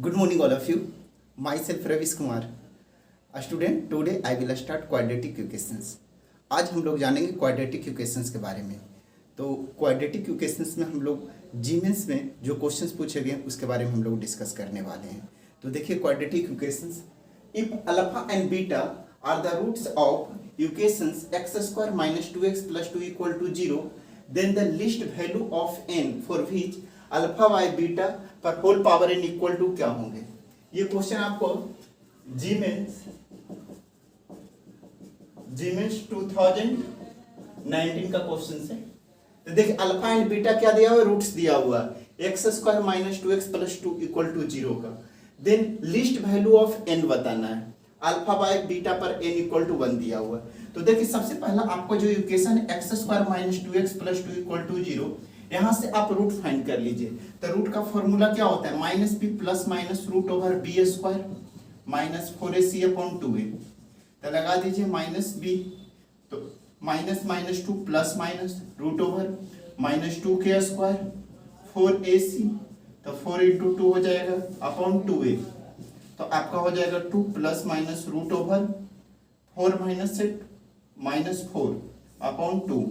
Good morning, all of you. Myself Ravish Kumar, a student. Today I will start quadratic equations. आज हम लोग जानेंगे quadratic equations के बारे में। तो क्वाड्रेटिक इक्वेशंस में हम लोग जीमेंस में जो क्वेश्चंस पूछे गए उसके बारे में हम लोग डिस्कस करने वाले हैं। तो देखिए quadratic equations, if alpha and beta are the roots of equations x square minus 2x plus 2 equal to 0, then the list value of n for which alpha by beta पर whole power n equal to क्या होंगे। ये question आपको Zeeman 2019 का question है। तो देखिए alpha and beta क्या दिया हुआ, रूट्स दिया हुआ X square minus 2x plus 2 equal to 0 का। Then list value of n बताना है, अल्फा बाई बीटा पर n इक्वल टू 1 दिया हुआ। तो देखिए सबसे पहला आपको जो इक्वेशन है x square minus 2x plus 2 equal to 0, यहां से आप रूट फाइंड कर लीजिए। तो रूट का फॉर्मूला क्या होता है, minus B plus minus root over B square minus 4ac upon 2a। तो लगा दीजिए माइनस बी, तो minus minus 2 plus minus root over minus 2k square 4ac, तो 4 इंटू 2 हो जाएगा अपॉन 2a। तो आपका हो जाएगा 2 plus minus root over 4 minus से minus 4 upon 2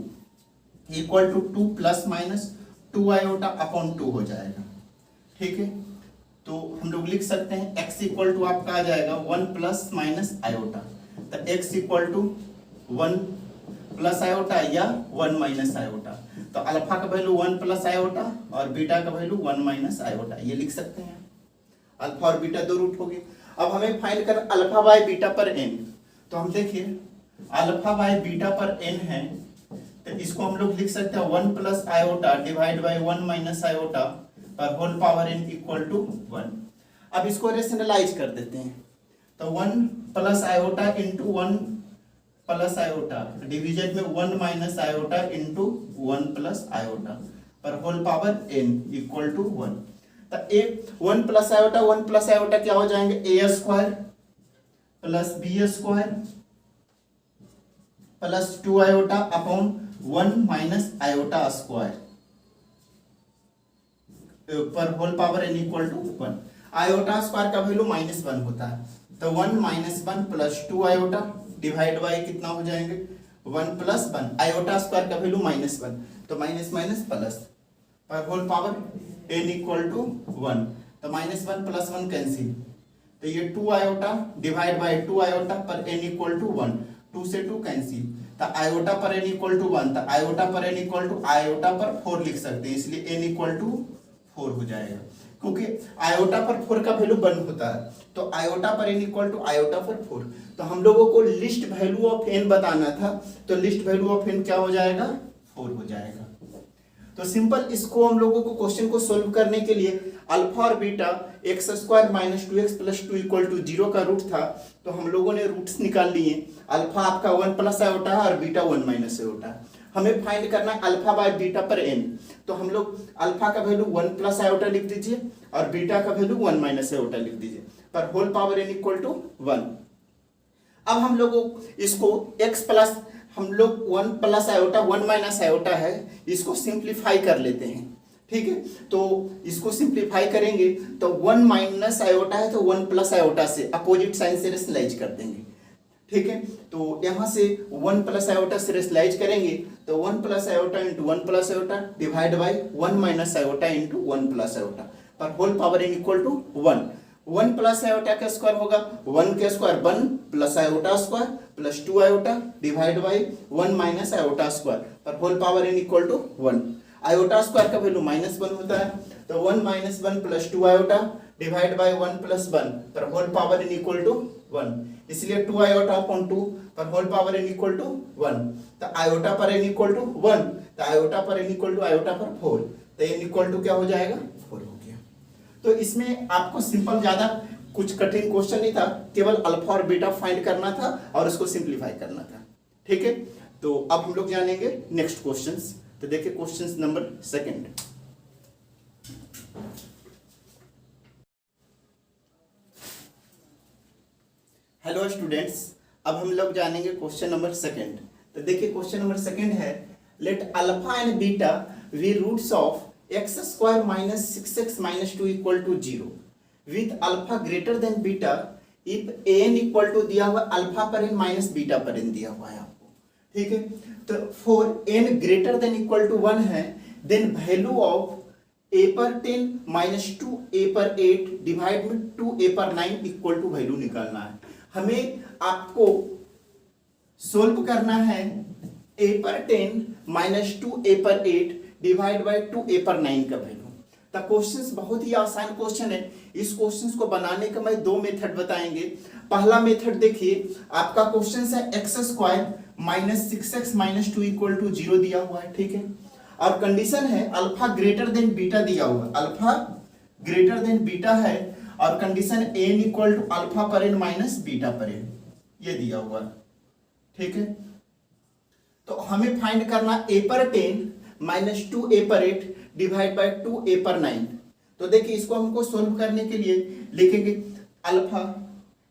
equal to 2 plus minus 2 iota upon 2 हो जाएगा। ठीक है, तो हम लोग लिख सकते हैं x इक्वल टू आपका आ जाएगा 1 प्लस माइनस आयोटा। तो x equal to 1 plus iota या 1 माइनस आयोटा। तो अल्फा का वैल्यू 1 प्लस आयोटा और बीटा का वैल्यू 1 माइनस आयोटा, ये लिख सकते हैं। अल्फा और बीटा दो रूट हो गए। अब हमें फाइंड कर अल्फा बाय बीटा पर n। तो हम देखिए अल्फा बाय बीटा पर n है, तो इसको हम लोग लिख सकते हैं 1 plus iota divide by 1 minus iota पर whole power n equal to 1। अब इसको रेशनलाइज कर देते हैं। तो 1 plus iota into 1 plus iota division में 1 minus iota into 1 plus iota पर whole power n equal to 1। तो ए 1 प्लस आयोटा क्या हो जाएंगे, a square plus b square plus 2 iota upon 1 minus iota square पर whole power n equal to 1। Iota square का value -1 होता है। तो 1 minus 1 plus 2 iota divide by कितना हो जाएंगे 1 प्लस 1, आयोटा स्क्वायर का वैल्यू -1, तो माइनस माइनस प्लस पर whole power n equal to 1। तो -1 प्लस 1 कैंसिल, तो ये 2 आयोटा डिवाइड बाय 2 आयोटा पर n इक्वल टू 1, 2 से 2 कैंसिल। तो आयोटा पर n इक्वल टू 1, तो आयोटा पर n इक्वल टू आयोटा पर 4 लिख सकते हैं, इसलिए n इक्वल टू 4 हो जाएगा। क्योंकि आयोटा पर 4 का वैल्यू 1 होता है, तो आयोटा पर n इक्वल टू आयोटा पर 4। तो हम लोगों को लिस्ट वैल्यू ऑफ n बताना था, तो लिस्ट वैल्यू ऑफ n क्या हो जाएगा, 4 हो जाएगा। तो सिंपल इसको हम लोगों को क्वेश्चन को सोल्व करने के लिए अल्फा और beta x square minus 2x plus 2 equal to 0 का रूट था, तो हम लोगों ने रूट्स निकाल लिए। अल्फा आपका 1 प्लस आयोटा है और बीटा 1 माइनस आयोटा है। हमें फाइंड करना है अल्फा बाय बीटा पर n। तो हम लोग अल्फा का वैल्यू 1 प्लस आयोटा लिख दीजिए और बीटा का वैल्यू 1 माइनस आयोटा लिख दीजिए पर whole power n equal to 1। अब हम लोगों इसको x प्लस, हम लोग 1 प्लस आयोटा 1 माइनस आयोटा है, इसको सिंप्लीफाई कर लेते हैं। ठीक है, तो इसको सिंप्लीफाई करेंगे तो 1 माइनस आयोटा है, तो 1 प्लस आयोटा से अपोजिट साइन से रेशनलाइज कर देंगे। ठीक है, तो यहां से 1 प्लस आयोटा से रेशनलाइज करेंगे तो 1 plus iota into 1 plus iota divide by 1 minus iota into 1 plus iota पर whole power n equal to 1। 1 plus iota का स्क्वायर होगा 1 के square 1 plus iota square plus 2 iota divide by 1 minus iota square पर whole power n equal to 1। Iota square का value -1 होता है, तो 1 minus 1 plus 2 iota divide by 1 plus 1 पर whole power n equal to 1, इसलिए 2 iota upon 2 पर whole power n equal to 1। तो iota पर n इक्वल टू 1, तो आयोटा पर n इक्वल टू आयोटा पर 4, तो n इक्वल टू क्या हो जाएगा 4 हो गया। तो इसमें आपको सिंपल, ज्यादा कुछ कठिन क्वेश्चन नहीं था, केवल अल्फा और बीटा फाइंड करना था और उसको सिंप्लीफाई करना था। ठीक है, तो अब हम लोग जानेंगे नेक्स्ट क्वेश्चंस। तो देखिए क्वेश्चंस नंबर 2। हेलो स्टूडेंट्स, अब हम लोग जानेंगे क्वेश्चन नंबर 2। तो देखिए क्वेश्चन नंबर 2 है, let alpha and beta be roots of x square minus 6x minus 2 equal to 0 with alpha greater than beta if N equal to दिया हुआ alpha पर एन माइनस बीटा पर N दिया हुआ है आपको, ठीक है। तो for N greater than equal to 1 है, देन वैल्यू ऑफ a पर 10 माइनस 2 a पर 8 डिवाइड में 2 a पर 9 इक्वल टू वैल्यू निकालना है। हमें आपको सोल्व करना है a पर 10 माइनस 2 a पर 8 डिवाइड बाय 2 a पर 9 का वैल्यू। तो क्वेश्चंस बहुत ही आसान क्वेश्चन है। इस क्वेश्चंस को बनाने का मैं दो मेथड बताएंगे। पहला मेथड देखिए, आपका क्वेश्चन है x square minus 6x minus 2 equal to 0 दिया हुआ है, ठीक है। और कंडीशन है अल्फा ग्रेटर देन बीटा दिया हुआ, अल्फा ग्रेटर देन बीटा है, और condition N equal to alpha पर एन माइनस बीटा पर एन, ये दिया हुआ, ठीक है। तो हमें फाइंड करना a पर 10 माइनस 2 a पर 8 डिवाइड बाय 2 a पर 9। तो देखिए इसको हमको सोल्व करने के लिए लिखेंगे alpha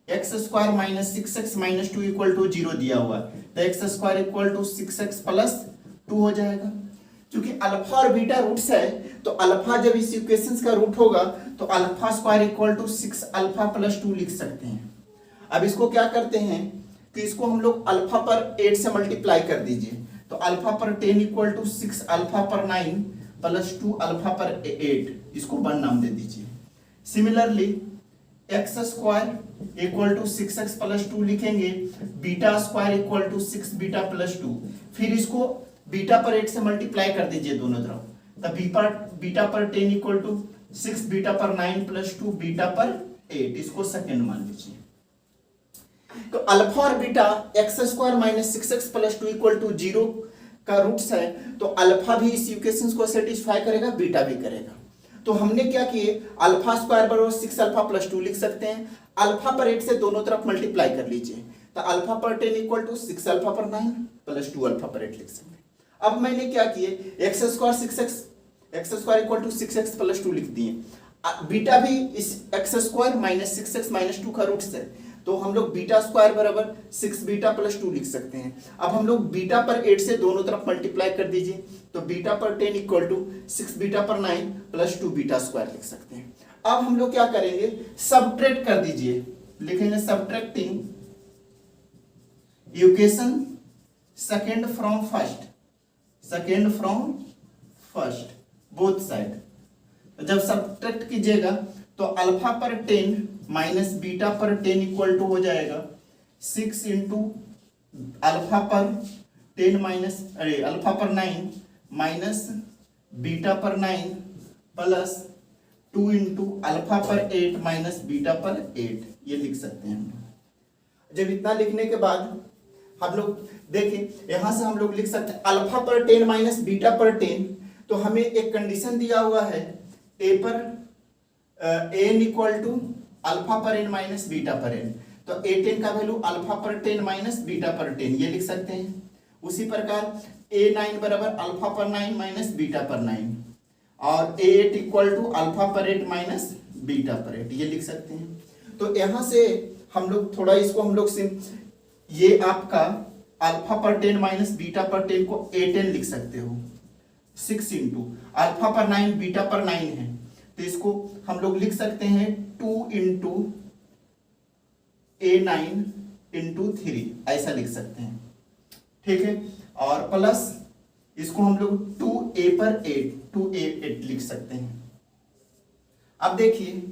x square minus 6x minus 2 equal to 0 दिया हुआ है, तो x square equal to 6x plus 2 हो जाएगा। क्योंकि अल्फा और बीटा रूट्स है, तो अल्फा जब इस इक्वेशंस का रूट होगा तो alpha square equal to 6 alpha plus 2 लिख सकते हैं। अब इसको क्या करते हैं कि इसको हम लोग अल्फा पर 8 से मल्टीप्लाई कर दीजिए, तो अल्फा पर 10 इक्वल टू 6 अल्फा पर 9 प्लस 2 अल्फा पर 8, इसको 1 नाम दे दीजिए। Similarly x square equal to 6x plus 2 लिखेंगे, beta square equal to 6 beta plus 2, फिर इसको बीटा पर 8 से मल्टीप्लाई कर दीजिए दोनों तरफ, तब बीटा पर 10 इक्वल टू 6 बीटा पर 9 प्लस 2 बीटा पर 8, इसको सेकेंड मान लीजिए। तो अल्फा और beta x square minus 6x plus 2 equal to 0 का रूट्स है, तो अल्फा भी इस इक्वेशन को सेटिस्फाई करेगा, बीटा भी करेगा। तो हमने क्या किए, अल्फा स्क्वायर बराबर 6 अल्फा प्लस 2 लिख सकते हैं, अल्फा पर 8 से दोनों तरफ मल्टीप्लाई कर लीजिए, तो अल्फा पर 10 इक्वल टू 6 अल्फा पर 9 प्लस 2 अल्फा पर 8 लिख सकते हैं। अब मैंने क्या किए, x square equal to 6x plus 2 लिख दिए, बीटा भी इस x square minus 6x minus 2 का रूट्स है, तो हम लोग बीटा स्क्वायर बराबर 6 बीटा प्लस 2 लिख सकते हैं। अब हम लोग बीटा पर 8 से दोनों तरफ मल्टीप्लाई कर दीजिए, तो बीटा पर 10 इक्वल टू 6 बीटा पर 9 प्लस 2 बीटा स्क्वायर लिख सकते हैं। अब हम लोग क्या करेंगे, सबट्रैक्ट कर दीजिए, लिखेंगे subtracting equation second from first both side. जब सबट्रैक्ट कीजिएगा तो अल्फा पर 10 माइनस बीटा पर 10 इक्वल टू हो जाएगा 6 इंटू अल्फा पर 10 माइनस अल्फा पर 9 माइनस बीटा पर 9 प्लस 2 इंटू अल्फा पर 8 माइनस बीटा पर 8, ये लिख सकते हैं। जब इतना लिखने के बाद हम लोग देखें, यहां से हम लोग लिख सकते हैं अल्फा पर 10 माइनस बीटा पर 10, तो हमें एक कंडीशन दिया हुआ है ए पर एन इक्वल टू अल्फा पर एन माइनस बीटा पर एन, तो a10 का वैल्यू अल्फा पर 10 माइनस बीटा पर 10, ये लिख सकते हैं। उसी प्रकार a9 बराबर अल्फा पर 9 माइनस बीटा पर 9, और a8 इक्वल टू अल्फा पर 8 माइनस बीटा पर 8, ये लिख सकते हैं। तो यहां से हम लोग थोड़ा इसको हम लोग ये आपका अल्फा पर 10 माइनस बीटा पर 10 को a10 लिख सकते हो, 6 इंटू अल्फा पर 9 बीटा पर 9 है, तो इसको हम लोग लिख सकते हैं 2 इंटू a9 इंटू 3, ऐसा लिख सकते हैं, ठीक है। और प्लस इसको हम लोग 2a पर 8 लिख सकते हैं। अब देखिए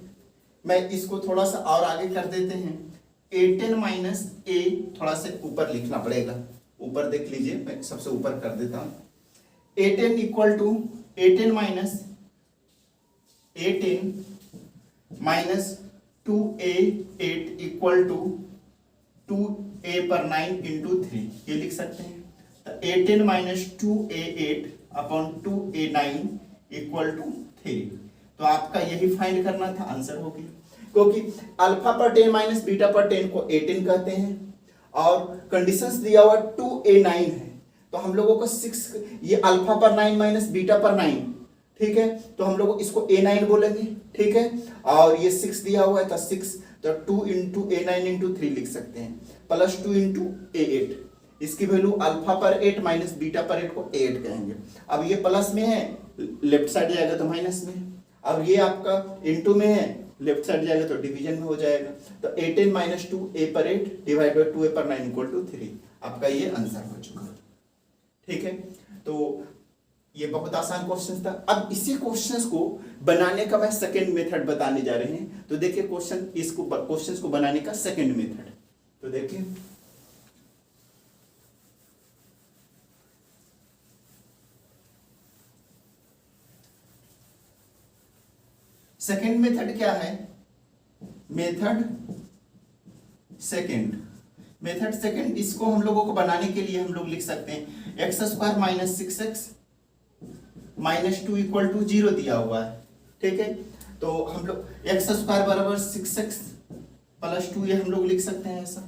मैं इसको थोड़ा सा और आगे कर देते हैं, a10 माइनस a थोड़ा सा ऊपर लिखना पड़ेगा, ऊपर देख लीजिए, मैं सबसे ऊपर कर देता हूं, a10 equal to a10 minus a10 minus 2a8 equal to 2a पर 9 इंटू 3, ये लिख सकते हैं। तो a10 minus 2a8 upon 2a9 equal to 3, तो आपका यही फाइंड करना था, आंसर हो गया। क्योंकि अल्फा पर 10 माइनस बीटा पर 10 को a10 कहते हैं, और कंडीशंस दिया हुआ 2a9 है, तो हम लोगों को 6, ये अल्फा पर 9 माइनस बीटा पर 9, ठीक है, तो हम लोग इसको a9 बोलेंगे, ठीक है। और ये 6 दिया हुआ है, तो 6, तो 2 इंटू a9 इंटू 3 लिख सकते हैं, प्लस 2 इंटू a8, इसकी वैल्यू अल्फा पर 8 माइनस बीटा पर 8 को 8 कहेंगे। अब ये प्लस में है, लेफ्ट साइड जाएगा तो माइनस में, अब ये आपका इंटू में है लेफ्ट साइड जाएगा तो डिवीजन में हो जाएगा। तो 18 माइनस 2 a पर 8 डिवाइड बाई 2 a पर 9 इक्वल टू 3। आपका ये आंसर हो चुका। ठीक है, तो ये बहुत आसान क्वेश्चन था। अब इसी क्वेश्चंस को बनाने का मैं सेकंड मेथड बताने जा रहे हैं। तो देखिए क्वेश्चंस को बनाने का सेकंड मेथड, तो देखिए सेकंड मेथड क्या है। मेथड सेकंड इसको हम लोगों को बनाने के लिए हम लोग लिख सकते हैं x square minus 6x minus 2 equal to 0 दिया हुआ है। ठीक है, तो हम लोग एक्स स्क्वायर बराबर 6x प्लस 2 ये हम लोग लिख सकते हैं ऐसा।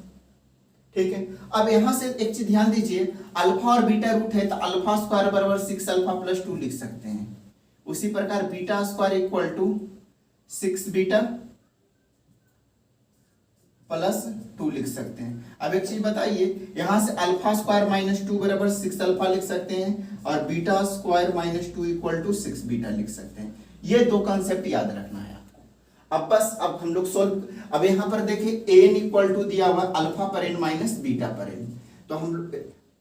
ठीक है, अब यहां से एक चीज ध्यान दीजिए, अल्फा और बीटा रूट है तो अल्फा स्क्वायर बराबर 6 अल्फा प्लस 2 लिख सकते हैं। उसी प्रकार beta square equal to 6 beta plus 2 लिख सकते हैं। अब एक चीज बताइए, यहां से अल्फा स्क्वायर माइनस 2 बराबर 6 अल्फा लिख सकते हैं और beta square minus 2 equal to 6 beta लिख सकते हैं। ये दो कॉन्सेप्ट याद रखना है आपको। अब बस अब हम लोग सोल्व, अब यहां पर देखिए एन इक्वल टू दिया हुआ अल्फा पर एन माइनस बीटा पर एन, तो हम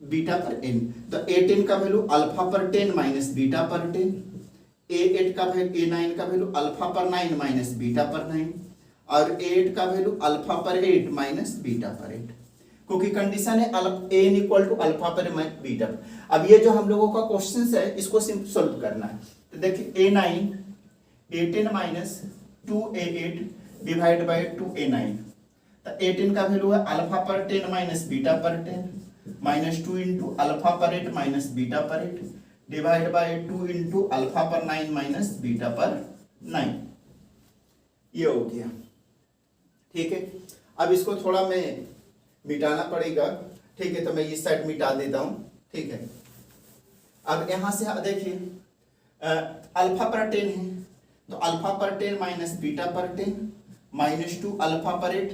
बीटा पर एन, तो a10 का वैल्यू अल्फा पर 10 माइनस बीटा पर 10, a8 का वैल्यू a9 का वैल्यू अल्फा पर 9 माइनस बीटा पर 9 और a8 का वैल्यू अल्फा पर 8 माइनस बीटा पर 8, क्योंकि कंडीशन है n इक्वल टू अल्फा पर बीटा पर। अब ये जो हम लोगों का क्वेश्चन है इसको सोल्व करना है। तो देखिए a9 a10 minus 2a8 divide by 2a9, तो a10 का वैल्यू है अल्फा पर 10 माइनस बीटा पर 10 माइनस 2 इंटू अल्फा पर 8 माइनस बीटा पर 8 डिवाइड बाई 2 इंटू अल्फा पर 9 माइनस बीटा पर 9। ये हो गया। ठीक है, अब इसको थोड़ा मैं मिटाना पड़ेगा। ठीक है, तो मैं इस साइड मिटा देता हूं। ठीक है, अब यहां से देखिए अल्फा पर 10 है तो अल्फा पर 10 माइनस बीटा पर 10 माइनस 2 अल्फा पर 8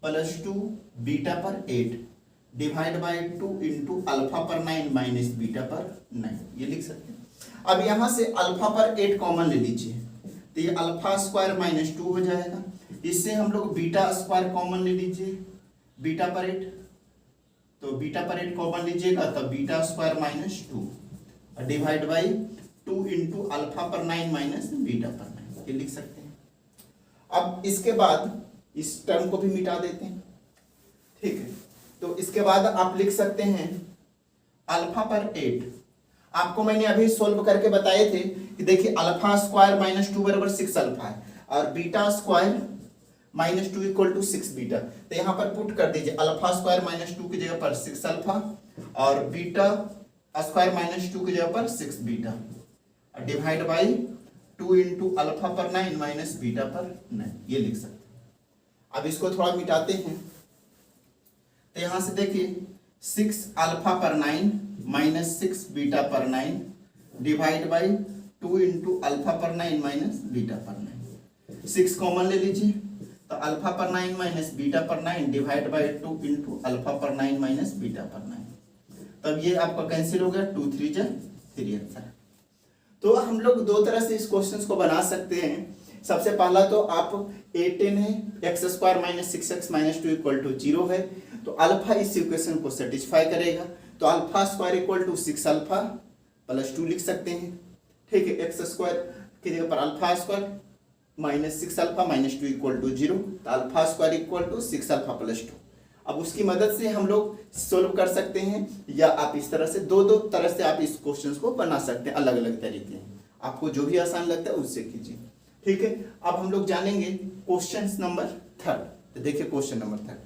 प्लस 2 बीटा पर 8 डिवाइड बाई 2 इंटू अल्फा पर 9 माइनस बीटा पर 9, ये लिख सकते हैं। अब यहां से अल्फा पर 8 कॉमन ले लीजिए तो ये अल्फा स्क्वायर माइनस 2 हो जाएगा। इससे हम लोग बीटा स्क्वायर कॉमन ले लीजिए, बीटा पर 8, तो बीटा पर 8 कॉमन लीजिएगा तब beta square minus 2 divide by 2 into alpha पर 9 माइनस बीटा पर 9, ये लिख सकते हैं। अब इसके बाद इस टर्म को भी मिटा देते हैं। ठीक है, तो इसके बाद आप लिख सकते हैं अल्फा पर 8, आपको मैंने अभी सोल्व करके बताए थे कि देखिए अल्फा स्क्वायर माइनस 2 बराबर 6 अल्फा है और beta square minus 2 equal to 6 beta, तो यहां पर पुट कर दीजिए अल्फा स्क्वायर माइनस 2 की जगह पर 6 अल्फा और बीटा स्क्वायर माइनस 2 की जगह पर 6 beta divide by 2 into alpha पर 9 माइनस बीटा पर 9, ये लिख सकते हैं। अब इसको थोड़ा मिटाते हैं, तो यहां से देखिए 6 अल्फा पर 9 माइनस 6 बीटा पर 9 डिवाइड बाई 2 इंटू अल्फा पर 9 माइनस बीटा पर 9, 6 कॉमन ले लीजिए तो अल्फा पर 9 माइनस बीटा पर 9 डिवाइड बाई 2 इंटू अल्फा पर 9 माइनस बीटा पर 9, तब ये आपका कैंसिल हो गया, 2 3 जा 3 आंसर। तो हम लोग दो तरह से इस क्वेश्चन को बना सकते हैं। सबसे पहला तो आप a10 है x square minus 6x minus 2 equal to 0 है, तो अल्फा इस इक्वेशन को सेटिस्फाई करेगा, तो alpha square equal to 6 alpha plus 2 लिख सकते हैं। ठीक है, एक्स स्क्वायर की जगह पर alpha square minus 6 alpha minus 2 equal to 0, तो alpha square equal to 6 alpha plus 2। अब उसकी मदद से हम लोग सोल्व कर सकते हैं, या आप इस तरह से दो तरह से आप इस क्वेश्चन को बना सकते हैं, अलग अलग तरीके। आपको जो भी आसान लगता है उससे कीजिए। ठीक है, अब हम लोग जानेंगे क्वेश्चन नंबर 3। तो देखिए क्वेश्चन नंबर 3,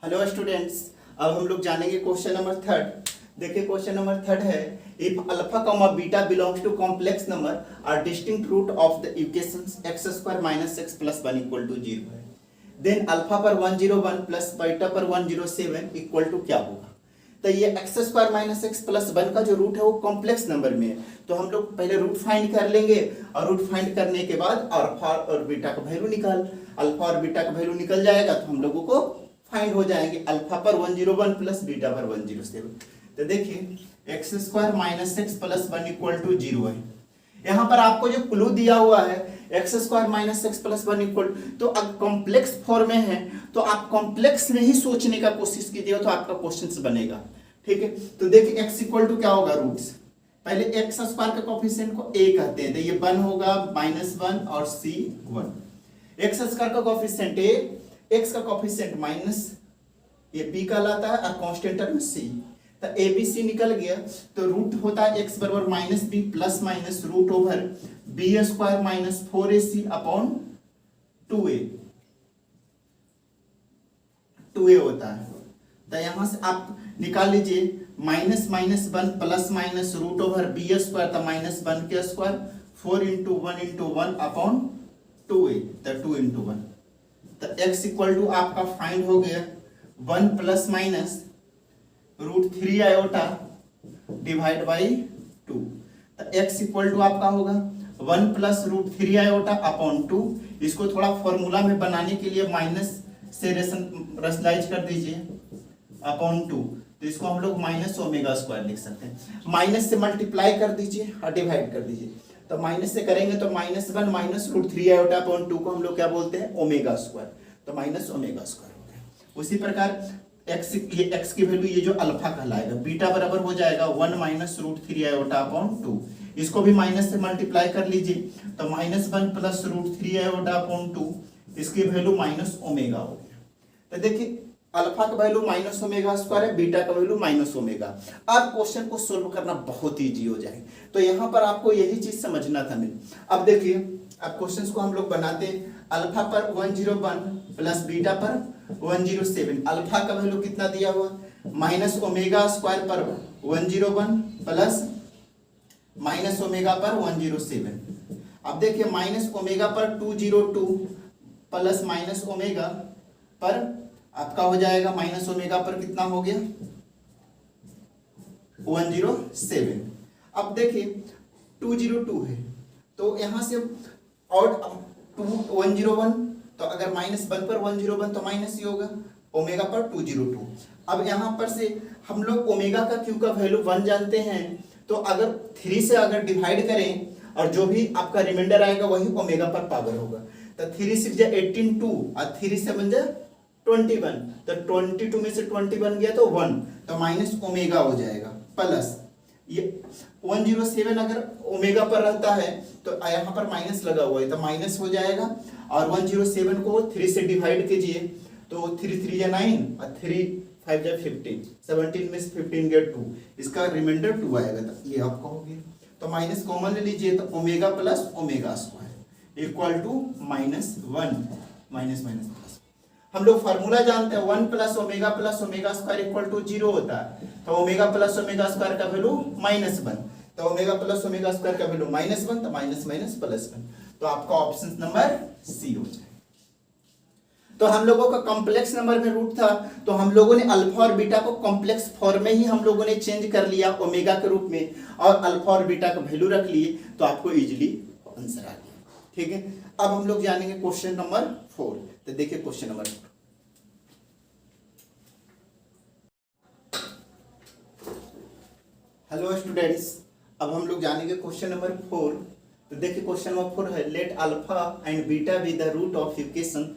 हेलो स्टूडेंट्स, अब हम लोग जानेंगे क्वेश्चन नंबर 3। देखिए क्वेश्चन नंबर 3 है, if alpha comma beta belongs to complex number और distinct root of the equations x square minus x plus 1 equal to 0 है, देन अल्फा पर 101 प्लस बीटा पर 107 इक्वल टू क्या होगा। तो ये x square minus x plus 1 का जो रूट है वो कॉम्प्लेक्स नंबर में है, तो हम लोग पहले रूट फाइंड कर लेंगे और रूट फाइंड करने के बाद अल्फा और बीटा का वैल्यू अल्फा और बीटा का वैल्यू निकल जाएगा, तो हम लोगों को फाइंड हो जाएंगे अल्फा पर 101 प्लस बीटा पर 107। तो देखिए x square minus x plus one equal to 0 है। यहाँ पर आपको जो क्लू दिया हुआ है x square minus x plus one equal, तो अब कॉम्प्लेक्स फॉर्म में है तो आप कॉम्प्लेक्स में ही सोचने का कोशिश कीजिएगा तो आपका क्वेश्चन बनेगा। ठीक है, तो देखिए एक्स इक्वल टू क्या होगा, रूट्स। पहले एक्स स्क्वायर का कोफिशिएंट को ए कहते हैं, तो ये 1 होगा -1 और सी 1। एक्स स्क्वायर का कोफिशिएंट ए, एक्स का कोफिशिएंट माइनस, ये बी कहलाता है और कांस्टेंट टर्म सी। तो ए बी सी निकल गया, तो रूट होता है एक्स बराबर minus B plus minus root over B square minus 4ac upon 2a 2a होता है। तो यहां से आप निकाल लीजिए minus minus 1 plus minus root over B square, तो माइनस 1 के स्क्वायर 4 इंटू 1 अपॉन 2a, तो 2 इंटू 1। तो x इक्वल टू आपका फाइंड हो गया 1 plus minus root 3 iota divide by 2। तो x इक्वल टू आपका होगा 1 प्लस रूट 3 आयोटा अपॉन 2। इसको थोड़ा फॉर्मूला में बनाने के लिए माइनस से रेशनलाइज कर दीजिए अपॉन 2, तो इसको हम लोग माइनस ओमेगा स्क्वायर लिख सकते हैं। माइनस से मल्टीप्लाई कर दीजिए और डिवाइड कर दीजिए, तो माइनस से करेंगे तो -1 माइनस रूट 3 आयोटा अपॉन 2 को हम लोग क्या बोलते हैं, ओमेगा स्क्वायर, तो माइनस ओमेगा स्क्वायर हो गया। उसी प्रकार x, ये x की वैल्यू ये जो अल्फा कहलाएगा, बीटा बराबर हो जाएगा 1 माइनस रूट 3 आयोटा अपॉन 2। इसको भी माइनस से मल्टीप्लाई कर लीजिए, तो -1 प्लस रूट 3 आयोटा अपॉन 2, इसकी वैल्यू माइनस ओमेगा हो गया। तो देखिए अल्फा का वैल्यू माइनस ओमेगा स्क्वायर है, बीटा का वैल्यू माइनस ओमेगा। अब क्वेश्चन को सोल्व करना बहुत ईजी हो जाए, तो यहाँ पर आपको यही चीज समझना था मेरे। अब देखिए अब क्वेश्चंस को हम लोग बनाते हैं, अल्फा पर 101 प्लस बीटा पर 107। अल्फा का वैल्यू कितना दिया हुआ, माइनस ओमेगा स्क्वायर पर 101 प्लस माइनस ओमेगा पर 107। अब देखिए माइनस ओमेगा पर 202 प्लस माइनस ओमेगा पर आपका हो जाएगा, माइनस ओमेगा पर कितना हो गया 107। अब देखिए 202 है तो यहां से और 101, तो अगर -1 पर 101 तो माइनस ही होगा, ओमेगा पर 202। अब यहाँ पर से हम लोग ओमेगा का क्यू का वैल्यू 1 जानते हैं, तो अगर 3 से अगर डिवाइड करें और जो भी आपका रिमाइंडर आएगा वही ओमेगा पर पावर होगा। तो 3 6 जा 18 2 और 3 7 जा 21, तो 22 में से 20 बन गया तो 1, तो माइनस ओमेगा हो जाएगा प्लस ये 107 अगर ओमेगा पर रहता है तो यहाँ पर माइनस लगा हुआ है तो माइनस हो जाएगा, और 107 को 3 से डिवाइड कीजिए तो 3 3 जा 9 और 3 5 जा 15, 17 में से 15 गया 2, इसका रिमाइंडर 2 आएगा, तो ये आपका हो गया। तो माइनस कॉमन ले लीजिए, तो omega plus omega square equal to -1 minus minus plus. हम लोग फार्मूला जानते हैं 1 plus omega square equal to 0 होता है, तो ओमेगा प्लस ओमेगा स्क्वायर का वैल्यू -1, तो ओमेगा प्लस ओमेगा स्क्वायर का वैल्यू -1, तो माइनस माइनस प्लस 1, तो आपका ऑप्शन नंबर सी हो जाए। तो हम लोगों का कॉम्प्लेक्स नंबर में रूट था, तो हम लोगों ने अल्फा और बीटा को कॉम्प्लेक्स फॉर्म में ही हम लोगों ने चेंज कर लिया ओमेगा के रूप में, और अल्फा और बीटा का वैल्यू रख लिए, तो आपको इजीली आंसर आ गया। ठीक है, अब हम लोग जानेंगे क्वेश्चन नंबर 4। तो देखिए क्वेश्चन नंबर 4, हेलो स्टूडेंट्स, अब हम लोग जानेंगे क्वेश्चन नंबर 4। तो देखिए क्वेश्चन नंबर 4 है, let alpha and beta be the root of equation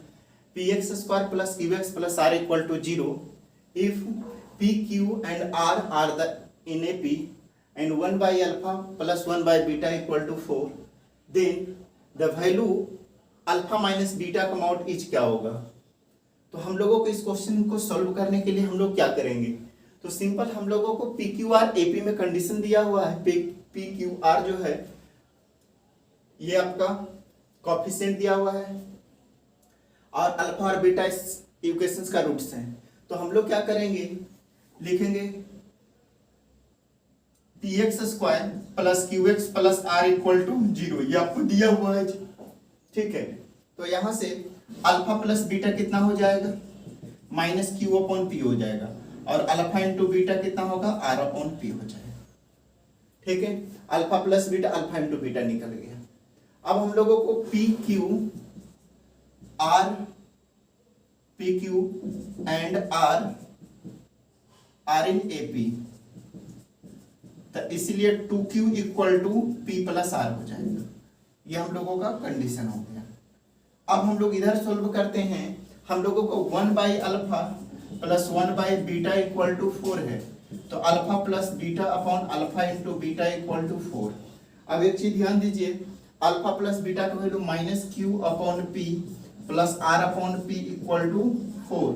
px square plus qx plus r equal to 0 if p q and r are the in a p and 1 by alpha plus 1 by beta equal to 4, then the value alpha minus beta का amount is क्या होगा। तो हम लोगों को इस question को solve करने के लिए हम लोग क्या करेंगे, तो सिंपल हम लोगों को पी क्यू आर एपी में कंडीशन दिया हुआ है, पी क्यू आर जो है ये आपका कोएफिशिएंट दिया हुआ है और अल्फा और बीटा इस इक्वेशंस का रूट्स हैं। तो हम लोग क्या करेंगे, लिखेंगे px square plus qx plus r equal to 0, ये आपको दिया हुआ है। ठीक है, तो यहां से अल्फा प्लस बीटा कितना हो जाएगा, माइनस क्यू अपॉन पी हो जाएगा, और अल्फा इंटू बीटा कितना होगा, r अपॉन पी हो जाएगा। ठीक है, alpha plus beta, alpha into beta निकल गया। अब हम लोगों को p q r, p q and r in AP तो इसीलिए 2q equal to p plus r हो जाएगा। ये हम लोगों का कंडीशन हो गया। अब हम लोग इधर सोल्व करते हैं। हम लोगों को 1/अल्फा प्लस 1/बीटा इक्वल टू 4 है, तो alpha plus beta upon alpha into beta equal to 4। अब एक चीज ध्यान दीजिए, अल्फा प्लस बीटा का value minus q upon p plus r upon p equal to 4।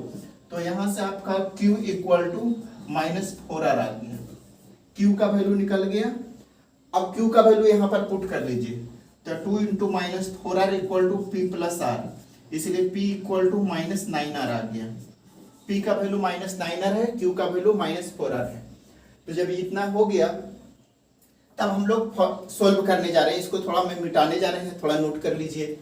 तो यहाँ से आपका q इक्वल टू -4r आ गया। q का वैल्यू निकल गया। अब q का वैल्यू यहाँ पर पुट कर लीजिए, तो 2 into -4r equal to p plus r, इसलिए p इक्वल टू -9r आ गया। p का वैल्यू -9r है, q का वैल्यू -4r है। तो जब इतना हो गया तब हम लोग सोल्व करने जा रहे हैं। इसको थोड़ा मैं मिटाने जा रहे हैं, थोड़ा नोट कर लीजिए।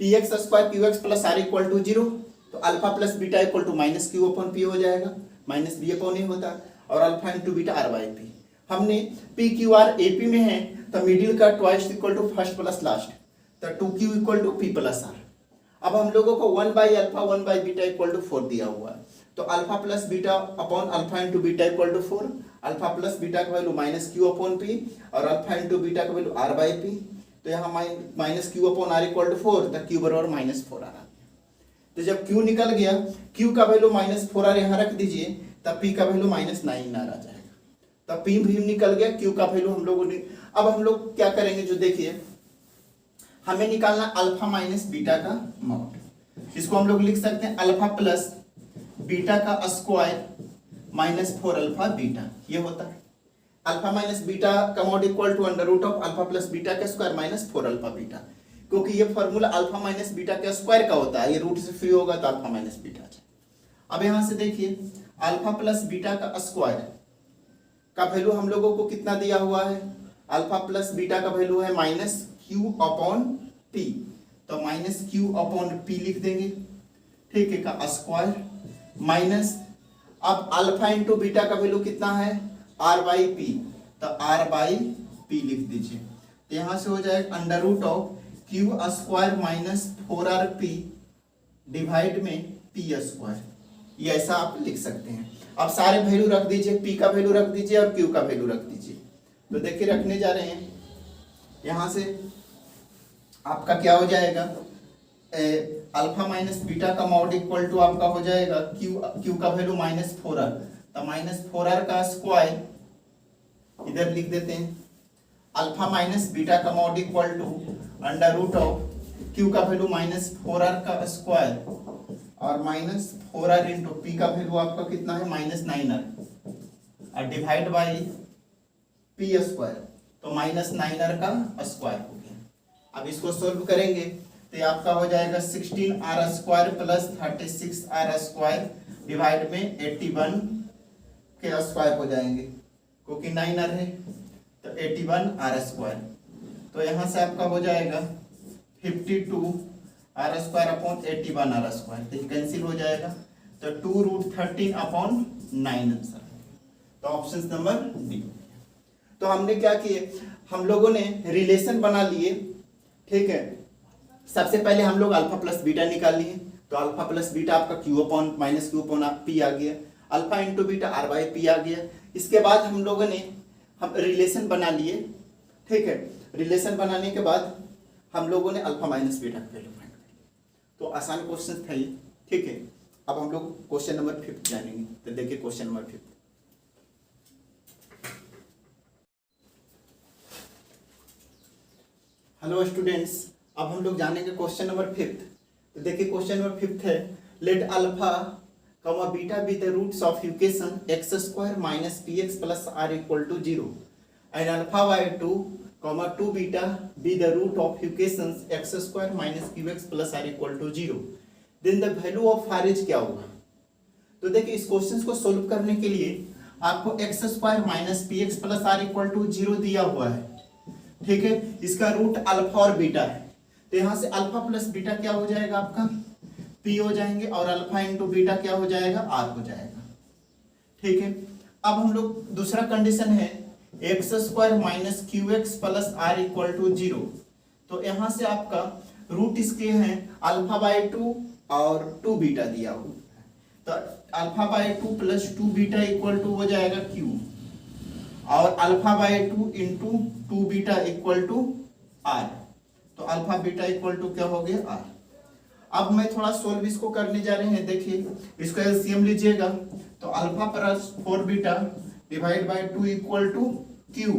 px square qx plus r equal to 0, तो alpha plus beta equal to -q upon p हो जाएगा, -b अपॉन a होता है, और alpha into beta r by p। हमने p q r ap में है, तो मिडिल का twice equal to first plus last, तो 2q equal to p plus r। अब हम लोगों को 1/अल्फा 1/बीटा इक्वल टू 4 दिया हुआ है, तो alpha plus beta upon alpha into beta equal to 4। Alpha plus beta का वैल्यू -q अपॉन p और अल्फा इंटू बीटा का वैल्यू r बाई p। तो यहाँ -q upon r equal to 4, तो q बराबर -4r आ गया। तो जब q निकल गया, q का वैल्यू -4r यहाँ रख दीजिए, तब p का वैल्यू -9r आ जाएगा। तब p भी निकल गया, q का वैल्यू हम लोगों ने। अब हम लोग क्या करेंगे, जो देखिए हमें निकालना अल्फा माइनस बीटा का मॉड। इसको हम लोग लिख सकते हैं अल्फा प्लस बीटा का स्क्वायर -4 अल्फा बीटा, ये होता है। अल्फा माइनस बीटा का mod equal to under root of alpha plus beta का स्क्वायर -4 अल्फा बीटा, क्योंकि ये फॉर्मूला अल्फा माइनस बीटा के स्क्वायर का होता है, ये रूट से फ्री होगा तो अल्फा माइनस बीटा। अब यहां से देखिए अल्फा प्लस बीटा का स्क्वायर का वैल्यू हम लोगों को कितना दिया हुआ है, अल्फा प्लस बीटा का वैल्यू है -q अपॉन p, तो -q अपॉन p लिख देंगे, ठीक है, का स्क्वायर माइनस, अब अल्फा इंटू बीटा का वैल्यू कितना है r बाई पी, तो r बाई पी लिख दीजिए। तो यहां से हो जाएगा under root of q square -4rp divide में p स्क्वायर, ये ऐसा आप लिख सकते हैं। अब सारे वैल्यू रख दीजिए, p का वैल्यू रख दीजिए और q का वैल्यू रख दीजिए। तो देखिए रखने जा रहे हैं, यहां से आपका क्या हो जाएगा, अल्फा माइनस बीटा का मॉड इक्वल टू आपका हो जाएगा q का वैल्यू -4r, तो -4r का स्क्वायर इधर लिख देते हैं। अल्फा माइनस बीटा का mod equal to under root of q का वैल्यू -4r का स्क्वायर और -4r इंटू पी का वैल्यू आपका कितना है -9r और डिवाइड बाई पी स्क्वायर, तो -9r का स्क्वायर हो गया। अब इसको सोल्व करेंगे तो ये आपका हो जाएगा 16r square plus 36r square divide में 81 के स्क्वायर हो जाएंगे, क्योंकि 9r है, तो 81r स्क्वायर। तो यहाँ से आपका हो जाएगा 52r square upon 81r square, तो कैंसिल हो जाएगा, तो 2√13 अपॉन 9 आंसर। तो ऑप्शन नंबर डी। तो हमने क्या किए, हम लोगों ने रिलेशन बना लिए, ठीक है। सबसे पहले हम लोग अल्फा प्लस बीटा निकाल लिए, तो अल्फा प्लस बीटा आपका q upon -q upon p आ गया, alpha into beta r by p आ गया। इसके बाद हम लोगों ने रिलेशन बना लिए, ठीक है। रिलेशन बनाने के बाद हम लोगों ने अल्फा माइनस बीटा का वैल्यू फाइंड कर लिया। तो आसान क्वेश्चन था ये, ठीक है। अब हम लोग क्वेश्चन नंबर 5 जानेंगे। तो देखिए क्वेश्चन नंबर 5, हेलो स्टूडेंट्स, अब हम लोग जानेंगे क्वेश्चन नंबर 5। तो देखिए क्वेश्चन नंबर 5 है, let alpha comma beta be the roots of equation x square minus px plus r equal to 0 and alpha by 2 comma 2 beta be the root of equation x square minus px plus r equal to 0, then the value of r is क्या होगा। तो देखिए इस question को solve करने के लिए आपको x square minus px plus r equal to 0 दिया हुआ है, ठीक है। इसका रूट अल्फा और बीटा है, तो यहाँ से अल्फा प्लस बीटा क्या हो जाएगा आपका p हो जाएंगे, और अल्फा इंटू बीटा क्या हो जाएगा r हो जाएगा, ठीक है। अब हम लोग दूसरा कंडीशन है x square minus q x plus r equal to 0, तो यहाँ से आपका रूट इसके हैं अल्फा बाई 2 और 2 बीटा दिया हुआ है, तो alpha by 2 plus 2 beta equal to हो जाएगा q, और alpha by 2 into 2 beta equal to r. तो अल्फा बीटा इक्वल टू क्या हो गया आर। अब मैं थोड़ा सोल्व इसको करने जा रहे हैं। देखिए इसको एलसीएम लीजिएगा तो alpha plus 4 beta divide by 2 equal to q.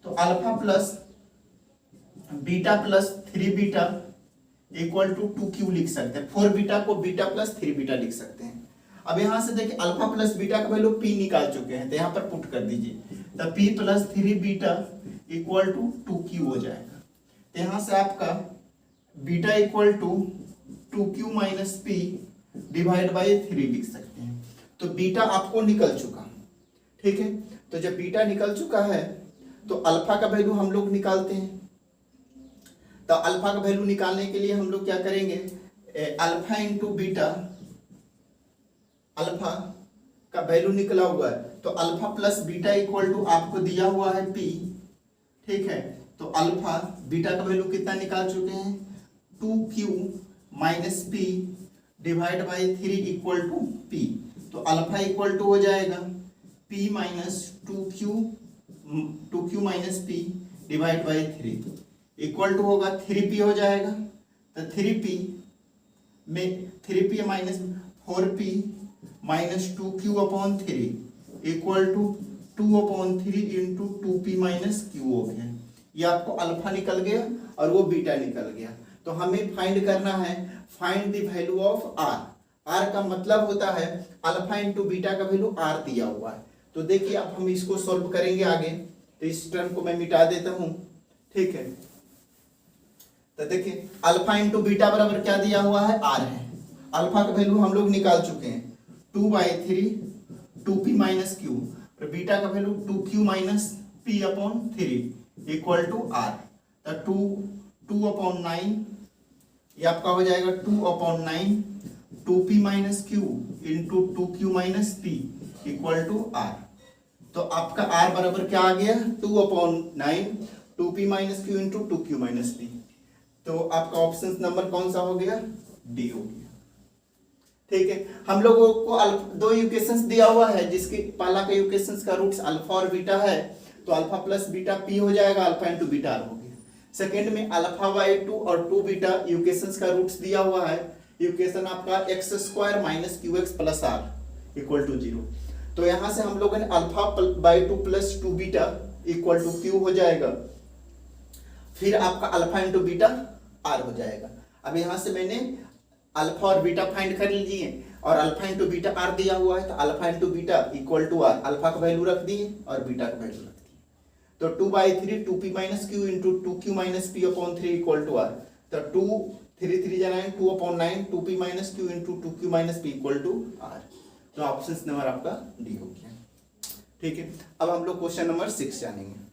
तो alpha plus beta plus 3 beta equal to 2 q लिख सकते हैं। 4 बीटा को बीटा प्लस 3 बीटा लिख सकते हैं। अब यहां से देखिए अल्फा प्लस बीटा का वैल्यू पी निकाल चुके हैं तो यहां पर पुट कर दीजिए। तो p plus 3 beta equal to 2 q हो जाएगा। तो यहां से आपका beta equal to 2 q minus p divide by 3 लिख सकते हैं। तो बीटा आपको निकल चुका, ठीक है। तो जब बीटा निकल चुका है तो अल्फा का वैल्यू हम लोग निकालते हैं। तो अल्फा का वैल्यू निकालने के लिए हम लोग क्या करेंगे, अल्फा इंटू बीटा, अल्फा का वैल्यू निकला हुआ है तो alpha plus beta equal to आपको दिया हुआ है पी, ठीक है। तो अल्फा बीटा का वैल्यू कितना निकाल चुके हैं 2q minus p divide by 3 equal to p. तो अल्फा इक्वल टू हो जाएगा p minus 2q minus p divide by 3 equal to होगा 3p हो जाएगा। तो 3p में 3p minus 4p minus 2q upon 3 equal to 2 upon 3 into 2p minus q हो गया। ये आपको अल्फा निकल गया और वो बीटा निकल गया। तो हमें फाइंड करना है, find the value of r. R का मतलब होता है अल्फा इंटू बीटा का वैल्यू आर दिया हुआ है। तो देखिए अब हम इसको सॉल्व करेंगे आगे। तो इस टर्म को मैं मिटा देता हूं, ठीक है। तो देखिए अल्फा इंटू बीटा बराबर क्या दिया हुआ है आर है। अल्फा का वैल्यू हम लोग निकाल चुके हैं 2/3 2p माइनस क्यू और बीटा का value 2q minus p upon 3 equal to r. तो 2 अपॉन 9 ये आपका हो जाएगा 2 upon 9 2p minus q into 2q minus p equal to r. तो आपका आर बराबर क्या आ गया 2 upon 9 2p minus q into 2q minus p। तो आपका ऑप्शन नंबर कौन सा हो गया डी हो गया, ठीक है। हम लोगों को दो इक्वेशंस दिया हुआ है जिसके पहला का इक्वेशंस का रूट्स अल्फा और बीटा है। तो अल्फा प्लस बीटा पी हो जाएगा, अल्फा इंटू बीटा आर हो गया। सेकंड में अल्फा बाई 2 और 2 बीटा इक्वेशंस का रूट्स दिया हुआ है। इक्वेशन आपका x square minus q x plus r equal to 0। तो यहां से हम लोगों ने alpha by 2 plus 2 beta equal to q हो जाएगा। फिर आपका अल्फा इंटू बीटा आर हो जाएगा। अब यहां से मैंने अल्फा और बीटा फाइंड कर लीजिए और अल्फा इंटू बीटा आर दिया हुआ है। तो alpha into beta equal to r, alpha का वैल्यू रख दिए और बीटा का वैल्यू रख दिए। तो 2/3 2p minus q into 2q minus p upon 3 equal to r. तो 2 3 3 जा 9 2 upon 9 2p minus q into 2q minus p equal to r. तो ऑप्शन नंबर आपका डी हो गया, ठीक है। अब हम लोग क्वेश्चन नंबर 6 जानेंगे।